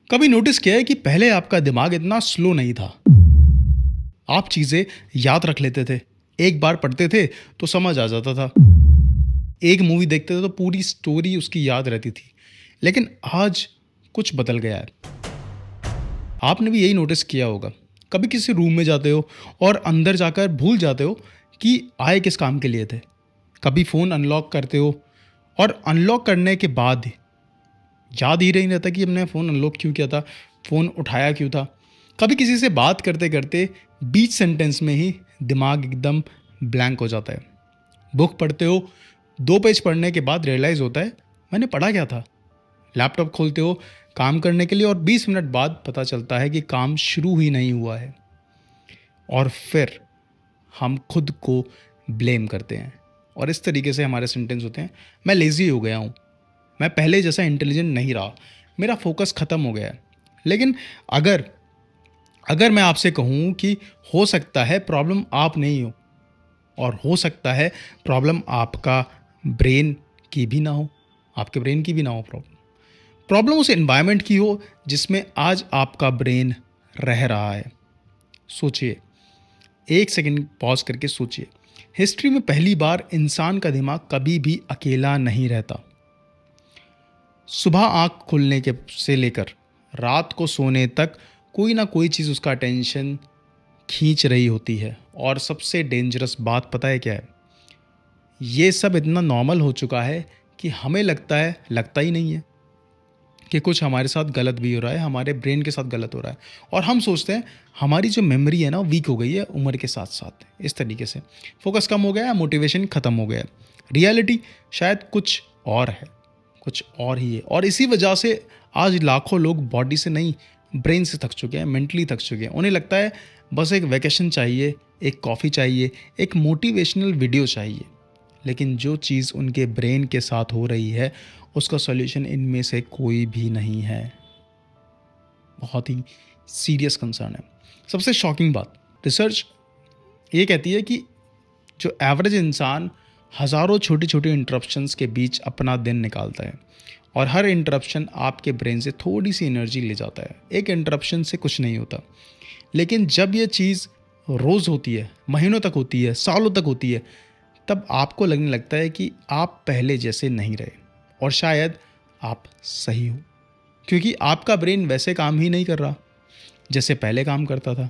कभी नोटिस किया है कि पहले आपका दिमाग इतना स्लो नहीं था। आप चीज़ें याद रख लेते थे। एक बार पढ़ते थे तो समझ आ जाता था। एक मूवी देखते थे तो पूरी स्टोरी उसकी याद रहती थी। लेकिन आज कुछ बदल गया है। आपने भी यही नोटिस किया होगा। कभी किसी रूम में जाते हो और अंदर जाकर भूल जाते हो कि आए किस काम के लिए थे। कभी फ़ोन अनलॉक करते हो और अनलॉक करने के बाद याद ही नहीं रहता कि हमने फ़ोन अनलॉक क्यों किया था, फ़ोन उठाया क्यों था। कभी किसी से बात करते करते बीच सेंटेंस में ही दिमाग एकदम ब्लैंक हो जाता है। बुक पढ़ते हो, 2 पेज पढ़ने के बाद रियलाइज़ होता है मैंने पढ़ा क्या था। लैपटॉप खोलते हो काम करने के लिए और 20 मिनट बाद पता चलता है कि काम शुरू ही नहीं हुआ है। और फिर हम खुद को ब्लेम करते हैं और इस तरीके से हमारे सेंटेंस होते हैं, मैं लेज़ी हो गया हूँ, मैं पहले जैसा इंटेलिजेंट नहीं रहा, मेरा फोकस ख़त्म हो गया है। लेकिन अगर अगर मैं आपसे कहूँ कि हो सकता है प्रॉब्लम आप नहीं हो, और हो सकता है प्रॉब्लम आपका ब्रेन की भी ना हो, आपके ब्रेन की भी ना हो प्रॉब्लम। प्रॉब्लम उस एनवायरनमेंट की हो जिसमें आज आपका ब्रेन रह रहा है। सोचिए, एक सेकंड पॉज करके सोचिए। हिस्ट्री में पहली बार इंसान का दिमाग कभी भी अकेला नहीं रहता। सुबह आँख खुलने के से लेकर रात को सोने तक कोई ना कोई चीज़ उसका अटेंशन खींच रही होती है। और सबसे डेंजरस बात पता है क्या है? ये सब इतना नॉर्मल हो चुका है कि हमें लगता ही नहीं है कि कुछ हमारे साथ गलत भी हो रहा है, हमारे ब्रेन के साथ गलत हो रहा है। और हम सोचते हैं हमारी जो मेमोरी है ना वीक हो गई है उम्र के साथ साथ। इस तरीके से फोकस कम हो गया है, मोटिवेशन ख़त्म हो गया है। रियलिटी शायद कुछ और है, कुछ और ही है। और इसी वजह से आज लाखों लोग बॉडी से नहीं ब्रेन से थक चुके हैं, मेंटली थक चुके हैं। उन्हें लगता है बस एक वैकेशन चाहिए, एक कॉफ़ी चाहिए, एक मोटिवेशनल वीडियो चाहिए। लेकिन जो चीज़ उनके ब्रेन के साथ हो रही है उसका सॉल्यूशन इनमें से कोई भी नहीं है। बहुत ही सीरियस कंसर्न है। सबसे शॉकिंग बात, रिसर्च ये कहती है कि जो एवरेज इंसान हज़ारों छोटी छोटी इंटरप्शंस के बीच अपना दिन निकालता है, और हर इंटरप्शन आपके ब्रेन से थोड़ी सी एनर्जी ले जाता है। एक इंटरप्शन से कुछ नहीं होता, लेकिन जब ये चीज़ रोज़ होती है, महीनों तक होती है, सालों तक होती है, तब आपको लगने लगता है कि आप पहले जैसे नहीं रहे। और शायद आप सही हो, क्योंकि आपका ब्रेन वैसे काम ही नहीं कर रहा जैसे पहले काम करता था।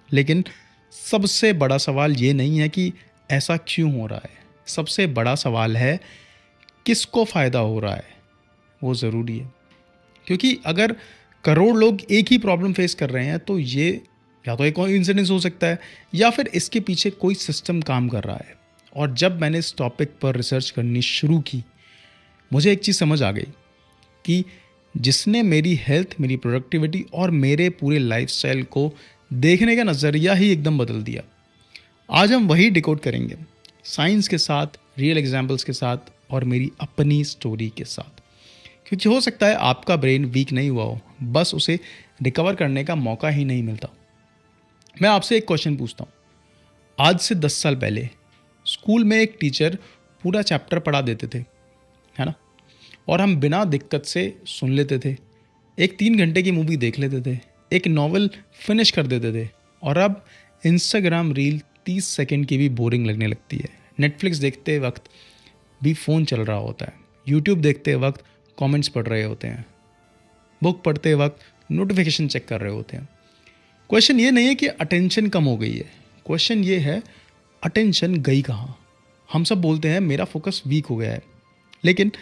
लेकिन सबसे बड़ा सवाल ये नहीं है कि ऐसा क्यों हो रहा है, सबसे बड़ा सवाल है किसको फ़ायदा हो रहा है। वो ज़रूरी है, क्योंकि अगर करोड़ लोग एक ही प्रॉब्लम फेस कर रहे हैं तो ये या तो एक कोइंसिडेंस हो सकता है या फिर इसके पीछे कोई सिस्टम काम कर रहा है। और जब मैंने इस टॉपिक पर रिसर्च करनी शुरू की, मुझे एक चीज़ समझ आ गई कि जिसने मेरी हेल्थ, मेरी प्रोडक्टिविटी और मेरे पूरे लाइफस्टाइल को देखने का नज़रिया ही एकदम बदल दिया। आज हम वही डिकोड करेंगे, साइंस के साथ, रियल एग्जाम्पल्स के साथ और मेरी अपनी स्टोरी के साथ। क्योंकि हो सकता है आपका ब्रेन वीक नहीं हुआ हो, बस उसे रिकवर करने का मौका ही नहीं मिलता। मैं आपसे एक क्वेश्चन पूछता हूँ। आज से 10 साल पहले स्कूल में एक टीचर पूरा चैप्टर पढ़ा देते थे, है ना, और हम बिना दिक्कत से सुन लेते थे। एक 3 घंटे की मूवी देख लेते थे, एक नॉवल फिनिश कर देते थे। और अब इंस्टाग्राम रील 30 सेकंड की भी बोरिंग लगने लगती है। नेटफ्लिक्स देखते वक्त भी फ़ोन चल रहा होता है, यूट्यूब देखते वक्त कमेंट्स पढ़ रहे होते हैं, बुक पढ़ते वक्त नोटिफिकेशन चेक कर रहे होते हैं। क्वेश्चन ये नहीं है कि अटेंशन कम हो गई है, क्वेश्चन ये है अटेंशन गई कहाँ। हम सब बोलते हैं मेरा फोकस वीक हो गया है, लेकिन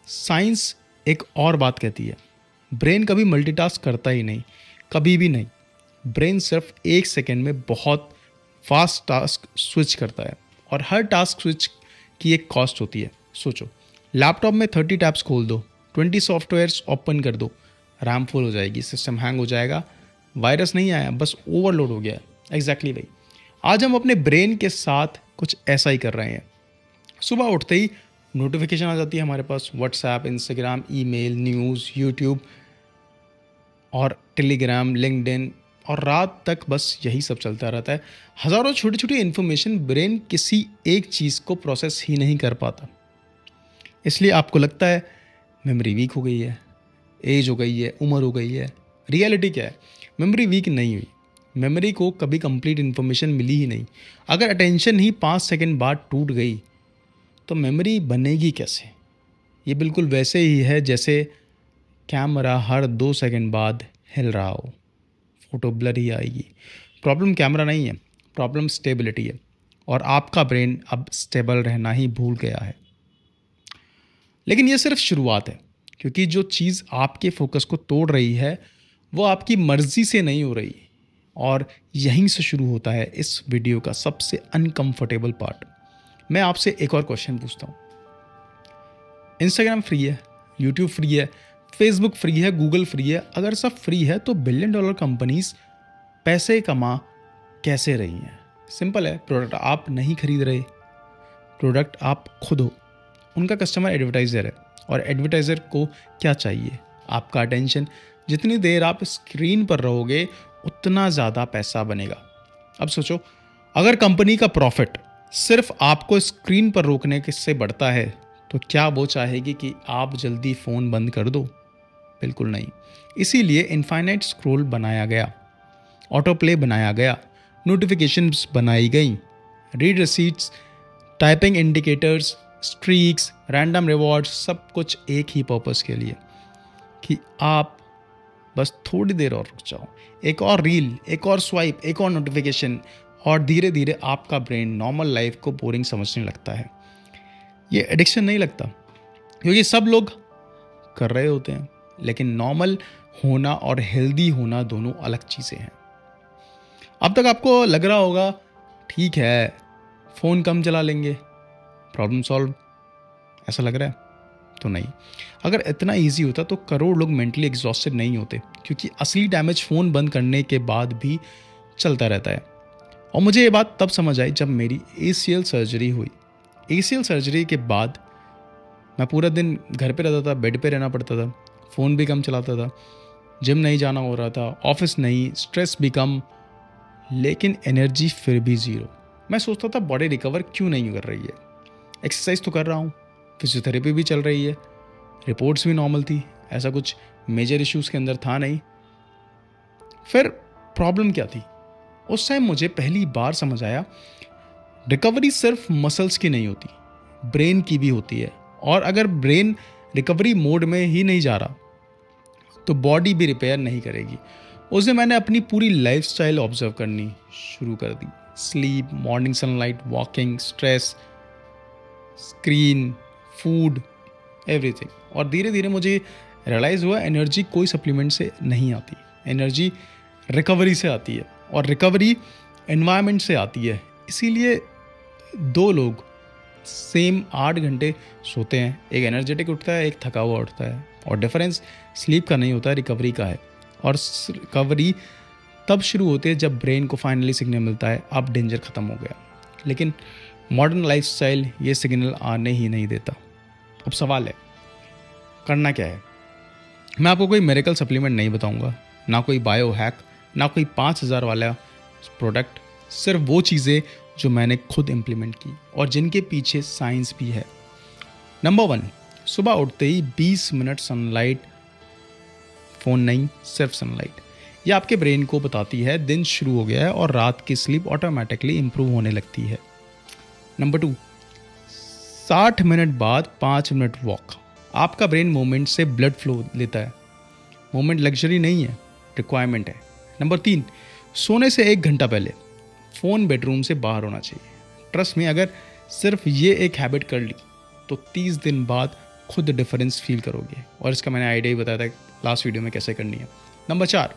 साइंस एक और बात कहती है, ब्रेन कभी मल्टीटास्क करता ही नहीं, कभी भी नहीं। ब्रेन सिर्फ 1 सेकेंड में बहुत फास्ट टास्क स्विच करता है, और हर टास्क स्विच की एक कॉस्ट होती है। सोचो, लैपटॉप में 30 टैब्स खोल दो, 20 सॉफ्टवेयर्स ओपन कर दो, रैम फुल हो जाएगी, सिस्टम हैंग हो जाएगा। वायरस नहीं आया, बस ओवरलोड हो गया। एग्जैक्टली वही आज हम अपने ब्रेन के साथ कुछ ऐसा ही कर रहे हैं। सुबह उठते ही नोटिफिकेशन आ जाती है हमारे पास, WhatsApp, Instagram, email, news, YouTube और टेलीग्राम, लिंक्डइन, और रात तक बस यही सब चलता रहता है। हज़ारों छोटी छोटी इन्फॉर्मेशन, ब्रेन किसी एक चीज़ को प्रोसेस ही नहीं कर पाता। इसलिए आपको लगता है मेमोरी वीक हो गई है, एज हो गई है, उम्र हो गई है। रियलिटी क्या है? मेमोरी वीक नहीं हुई, मेमोरी को कभी कंप्लीट इन्फॉर्मेशन मिली ही नहीं। अगर अटेंशन ही 5 सेकंड बाद टूट गई तो मेमोरी बनेगी कैसे? ये बिल्कुल वैसे ही है जैसे कैमरा हर 2 सेकंड बाद हिल रहा हो, फोटो ब्लर ही आएगी। प्रॉब्लम कैमरा नहीं है, प्रॉब्लम स्टेबिलिटी है, और आपका ब्रेन अब स्टेबल रहना ही भूल गया है। लेकिन ये सिर्फ शुरुआत है, क्योंकि जो चीज़ आपके फोकस को तोड़ रही है वो आपकी मर्ज़ी से नहीं हो रही। और यहीं से शुरू होता है इस वीडियो का सबसे अनकंफर्टेबल पार्ट। मैं आपसे एक और क्वेश्चन पूछता हूँ। इंस्टाग्राम फ्री है, यूट्यूब फ्री है, फेसबुक फ्री है, गूगल फ्री है। अगर सब फ्री है तो बिलियन डॉलर कंपनीज पैसे कमा कैसे रही हैं? सिंपल है, प्रोडक्ट आप नहीं खरीद रहे, प्रोडक्ट आप खुद हो। उनका कस्टमर एडवर्टाइज़र है, और एडवर्टाइज़र को क्या चाहिए? आपका अटेंशन। जितनी देर आप स्क्रीन पर रहोगे उतना ज़्यादा पैसा बनेगा। अब सोचो, अगर कंपनी का प्रॉफिट सिर्फ आपको स्क्रीन पर रोकने से बढ़ता है तो क्या वो चाहेगी कि आप जल्दी फ़ोन बंद कर दो? बिल्कुल नहीं। इसीलिए इनफाइनाइट स्क्रॉल बनाया गया, ऑटो प्ले बनाया गया, नोटिफिकेशंस बनाई गई, read receipts, typing indicators, streaks, random rewards, सब कुछ एक ही पर्पस के लिए कि आप बस थोड़ी देर और रुक जाओ। एक और रील, एक और स्वाइप, एक और नोटिफिकेशन, और धीरे धीरे आपका ब्रेन नॉर्मल लाइफ को बोरिंग समझने लगता है। ये एडिक्शन नहीं लगता, क्योंकि सब लोग कर रहे होते हैं। लेकिन नॉर्मल होना और हेल्दी होना दोनों अलग चीज़ें हैं। अब तक आपको लग रहा होगा ठीक है, फ़ोन कम चला लेंगे, प्रॉब्लम सॉल्व, ऐसा लग रहा है? तो नहीं। अगर इतना इजी होता तो करोड़ लोग मेंटली एग्जॉस्टेड नहीं होते, क्योंकि असली डैमेज फ़ोन बंद करने के बाद भी चलता रहता है। और मुझे ये बात तब समझ आई जब मेरी ACL सर्जरी हुई। ACL सर्जरी के बाद मैं पूरा दिन घर पे रहता था, बेड पे रहना पड़ता था, फ़ोन भी कम चलाता था, जिम नहीं जाना हो रहा था, ऑफिस नहीं, स्ट्रेस भी कम, लेकिन एनर्जी फिर भी ज़ीरो। मैं सोचता था बॉडी रिकवर क्यों नहीं कर रही है? एक्सरसाइज तो कर रहा हूँ, फिजियोथेरेपी भी चल रही है, रिपोर्ट्स भी नॉर्मल थी, ऐसा कुछ मेजर इश्यूज़ के अंदर था नहीं। फिर प्रॉब्लम क्या थी? उस टाइम मुझे पहली बार समझ आया, रिकवरी सिर्फ मसल्स की नहीं होती, ब्रेन की भी होती है। और अगर ब्रेन रिकवरी मोड में ही नहीं जा रहा तो बॉडी भी रिपेयर नहीं करेगी। उस दिन मैंने अपनी पूरी लाइफस्टाइल ऑब्जर्व करनी शुरू कर दी। Sleep, morning sunlight, walking, stress, screen, food, everything. और धीरे धीरे मुझे रियलाइज़ हुआ एनर्जी कोई सप्लीमेंट से नहीं आती, एनर्जी रिकवरी से आती है, और रिकवरी एनवायरनमेंट से आती है। इसीलिए दो लोग सेम 8 घंटे सोते हैं, एक एनर्जेटिक उठता है, एक थका हुआ उठता है, और डिफरेंस स्लीप का नहीं होता है, रिकवरी का है। और रिकवरी तब शुरू होती है जब ब्रेन को फाइनली सिग्नल मिलता है अब डेंजर ख़त्म हो गया। लेकिन मॉडर्न लाइफस्टाइल ये सिग्नल आने ही नहीं देता। अब सवाल है, करना क्या है? मैं आपको कोई मेरेकल सप्लीमेंट नहीं बताऊंगा, ना कोई बायो हैक, ना कोई 5,000 वाला प्रोडक्ट, सिर्फ वो चीज़ें जो मैंने खुद इम्प्लीमेंट की और जिनके पीछे साइंस भी है। नंबर 1, सुबह उठते ही 20 मिनट सनलाइट, फ़ोन नहीं, सिर्फ सनलाइट। ये आपके ब्रेन को बताती है दिन शुरू हो गया है, और रात की स्लीप ऑटोमेटिकली इंप्रूव होने लगती है। नंबर 2, 60 मिनट बाद 5 मिनट वॉक। आपका ब्रेन मूवमेंट से ब्लड फ्लो लेता है। मूवमेंट लग्जरी नहीं है, रिक्वायरमेंट है। नंबर 3, सोने से 1 घंटा पहले फ़ोन बेडरूम से बाहर होना चाहिए। ट्रस्ट में, अगर सिर्फ ये एक हैबिट कर ली तो 30 दिन बाद खुद डिफरेंस फील करोगे। और इसका मैंने आइडिया ही बताया था लास्ट वीडियो में कैसे करनी है। Number 4,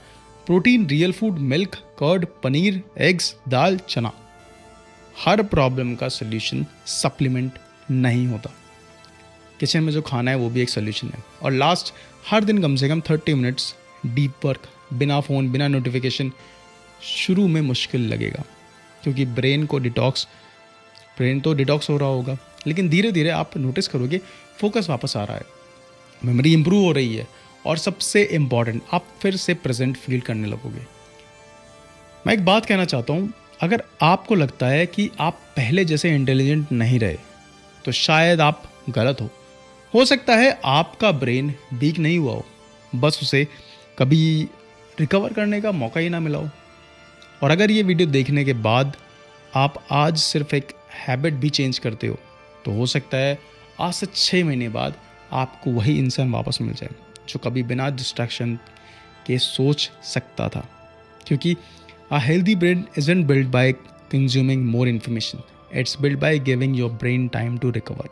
protein, real food, milk, curd, paneer, eggs, दाल, चना। हर प्रॉब्लम का सोल्यूशन सप्लीमेंट नहीं होता। किचन में जो खाना है वो भी एक सोल्यूशन है। और लास्ट, हर दिन कम से कम 30 मिनट्स डीप वर्क, बिना फ़ोन, बिना नोटिफिकेशन। शुरू में मुश्किल लगेगा, क्योंकि ब्रेन तो डिटॉक्स हो रहा होगा, लेकिन धीरे धीरे आप नोटिस करोगे फोकस वापस आ रहा है, मेमोरी इंप्रूव हो रही है, और सबसे इम्पॉर्टेंट, आप फिर से प्रेजेंट फील करने लगोगे। मैं एक बात कहना चाहता हूँ, अगर आपको लगता है कि आप पहले जैसे इंटेलिजेंट नहीं रहे तो शायद आप गलत हो सकता है आपका ब्रेन वीक नहीं हुआ हो, बस उसे कभी रिकवर करने का मौका ही ना मिला हो। और अगर ये वीडियो देखने के बाद आप आज सिर्फ एक हैबिट भी चेंज करते हो, तो हो सकता है आज से 6 महीने बाद आपको वही इंसान वापस मिल जाए जो कभी बिना डिस्ट्रैक्शन के सोच सकता था। क्योंकि a healthy brain isn't built by consuming more information, it's built by giving your brain time to recover.